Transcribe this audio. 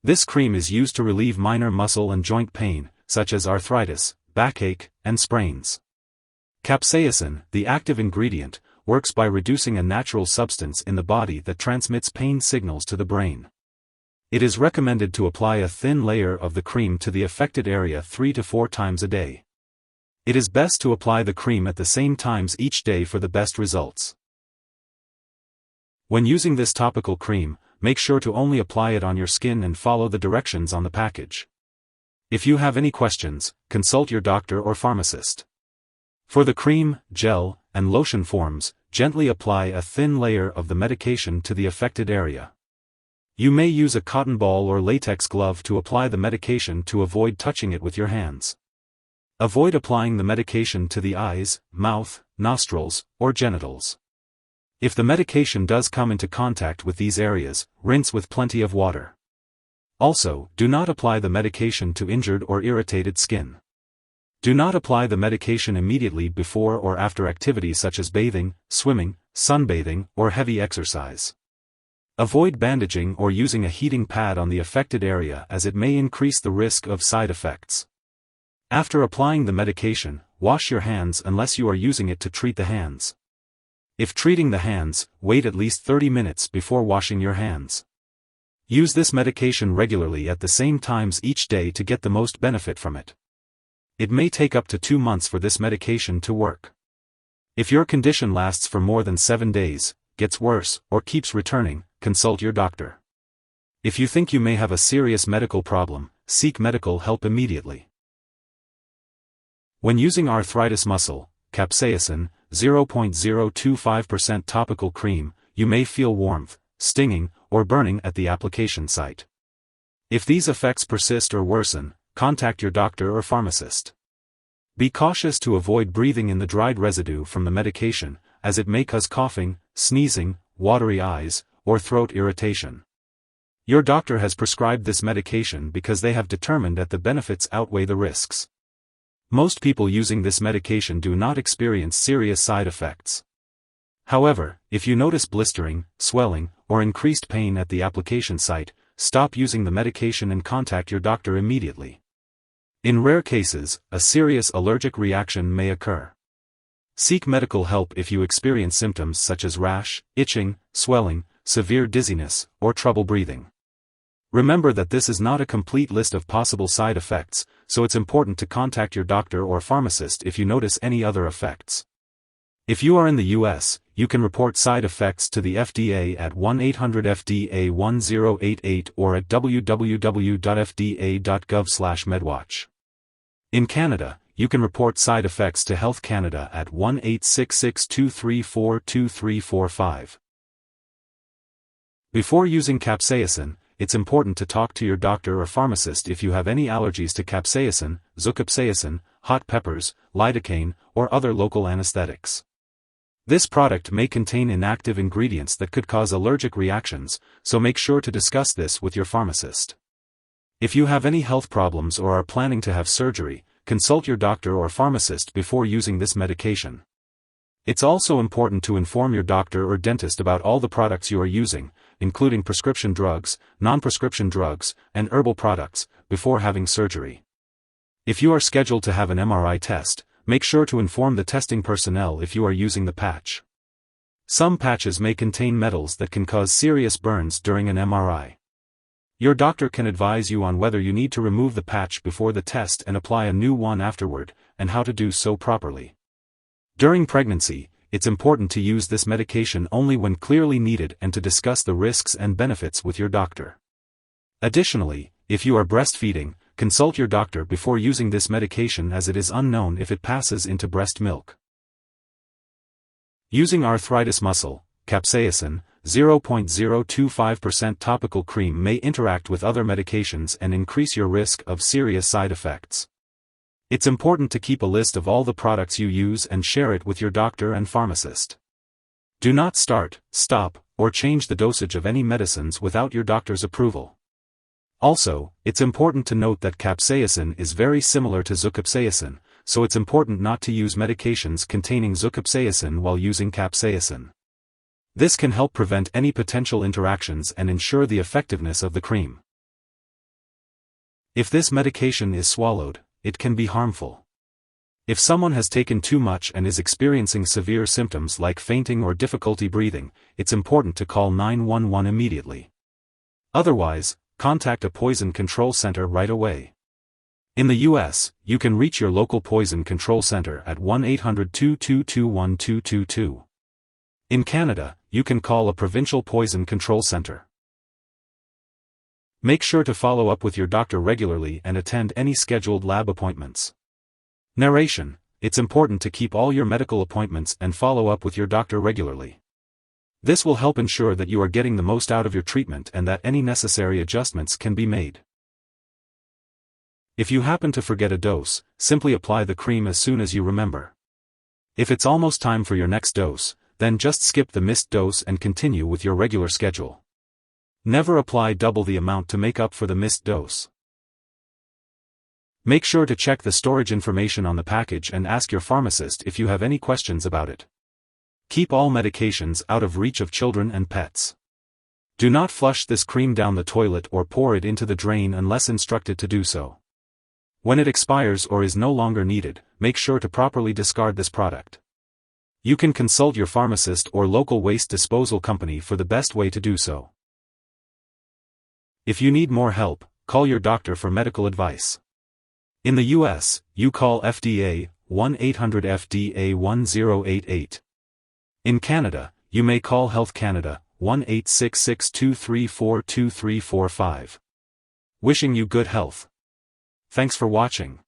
This cream is used to relieve minor muscle and joint pain, such as arthritis, backache, and sprains. Capsaicin, the active ingredient, works by reducing a natural substance in the body that transmits pain signals to the brain. It is recommended to apply a thin layer of the cream to the affected area 3 to 4 times a day. It is best to apply the cream at the same times each day for the best results. When using this topical cream, make sure to only apply it on your skin and follow the directions on the package. If you have any questions, consult your doctor or pharmacist. For the cream, gel, and lotion forms, gently apply a thin layer of the medication to the affected area. You may use a cotton ball or latex glove to apply the medication to avoid touching it with your hands. Avoid applying the medication to the eyes, mouth, nostrils, or genitals. If the medication does come into contact with these areas, rinse with plenty of water. Also, do not apply the medication to injured or irritated skin. Do not apply the medication immediately before or after activities such as bathing, swimming, sunbathing, or heavy exercise. Avoid bandaging or using a heating pad on the affected area as it may increase the risk of side effects. After applying the medication, wash your hands unless you are using it to treat the hands. If treating the hands, wait at least 30 minutes before washing your hands. Use this medication regularly at the same times each day to get the most benefit from it. It may take up to 2 months for this medication to work. If your condition lasts for more than 7 days, gets worse, or keeps returning, consult your doctor. If you think you may have a serious medical problem, seek medical help immediately. When using Arthritis-Muscle, Capsaicin, 0.025% topical cream, you may feel warmth, stinging, or burning at the application site. If these effects persist or worsen, contact your doctor or pharmacist. Be cautious to avoid breathing in the dried residue from the medication, as it may cause coughing, sneezing, watery eyes, or throat irritation. Your doctor has prescribed this medication because they have determined that the benefits outweigh the risks. Most people using this medication do not experience serious side effects. However, if you notice blistering, swelling, or increased pain at the application site, stop using the medication and contact your doctor immediately. In rare cases, a serious allergic reaction may occur. Seek medical help if you experience symptoms such as rash, itching, swelling, severe dizziness, or trouble breathing. Remember that this is not a complete list of possible side effects, so it's important to contact your doctor or pharmacist if you notice any other effects. If you are in the US, you can report side effects to the FDA at 1-800-FDA-1088 or at www.fda.gov/medwatch. In Canada, you can report side effects to Health Canada at 1-866-234-2345. Before using capsaicin, it's important to talk to your doctor or pharmacist if you have any allergies to capsaicin, zooxypsaicin, hot peppers, lidocaine, or other local anesthetics. This product may contain inactive ingredients that could cause allergic reactions, so make sure to discuss this with your pharmacist. If you have any health problems or are planning to have surgery, consult your doctor or pharmacist before using this medication. It's also important to inform your doctor or dentist about all the products you are using, including prescription drugs, non-prescription drugs, and herbal products, before having surgery. If you are scheduled to have an MRI test, make sure to inform the testing personnel if you are using the patch. Some patches may contain metals that can cause serious burns during an MRI. Your doctor can advise you on whether you need to remove the patch before the test and apply a new one afterward, and how to do so properly. During pregnancy, it's important to use this medication only when clearly needed and to discuss the risks and benefits with your doctor. Additionally, if you are breastfeeding, consult your doctor before using this medication as it is unknown if it passes into breast milk. Using Arthritis-Muscle, Capsaicin, 0.025% topical cream may interact with other medications and increase your risk of serious side effects. It's important to keep a list of all the products you use and share it with your doctor and pharmacist. Do not start, stop, or change the dosage of any medicines without your doctor's approval. Also, it's important to note that capsaicin is very similar to zooxypsaicin, so it's important not to use medications containing zooxypsaicin while using capsaicin. This can help prevent any potential interactions and ensure the effectiveness of the cream. If this medication is swallowed, it can be harmful. If someone has taken too much and is experiencing severe symptoms like fainting or difficulty breathing, it's important to call 911 immediately. Otherwise, contact a poison control center right away. In the US, you can reach your local poison control center at 1-800-222-1222. In Canada, you can call a provincial poison control center. Make sure to follow up with your doctor regularly and attend any scheduled lab appointments. Narration: it's important to keep all your medical appointments and follow up with your doctor regularly. This will help ensure that you are getting the most out of your treatment and that any necessary adjustments can be made. If you happen to forget a dose, simply apply the cream as soon as you remember. If it's almost time for your next dose, then just skip the missed dose and continue with your regular schedule. Never apply double the amount to make up for the missed dose. Make sure to check the storage information on the package and ask your pharmacist if you have any questions about it. Keep all medications out of reach of children and pets. Do not flush this cream down the toilet or pour it into the drain unless instructed to do so. When it expires or is no longer needed, make sure to properly discard this product. You can consult your pharmacist or local waste disposal company for the best way to do so. If you need more help, call your doctor for medical advice. In the US, you call FDA, 1-800-FDA-1088. In Canada, you may call Health Canada, 1-866-234-2345. Wishing you good health. Thanks for watching.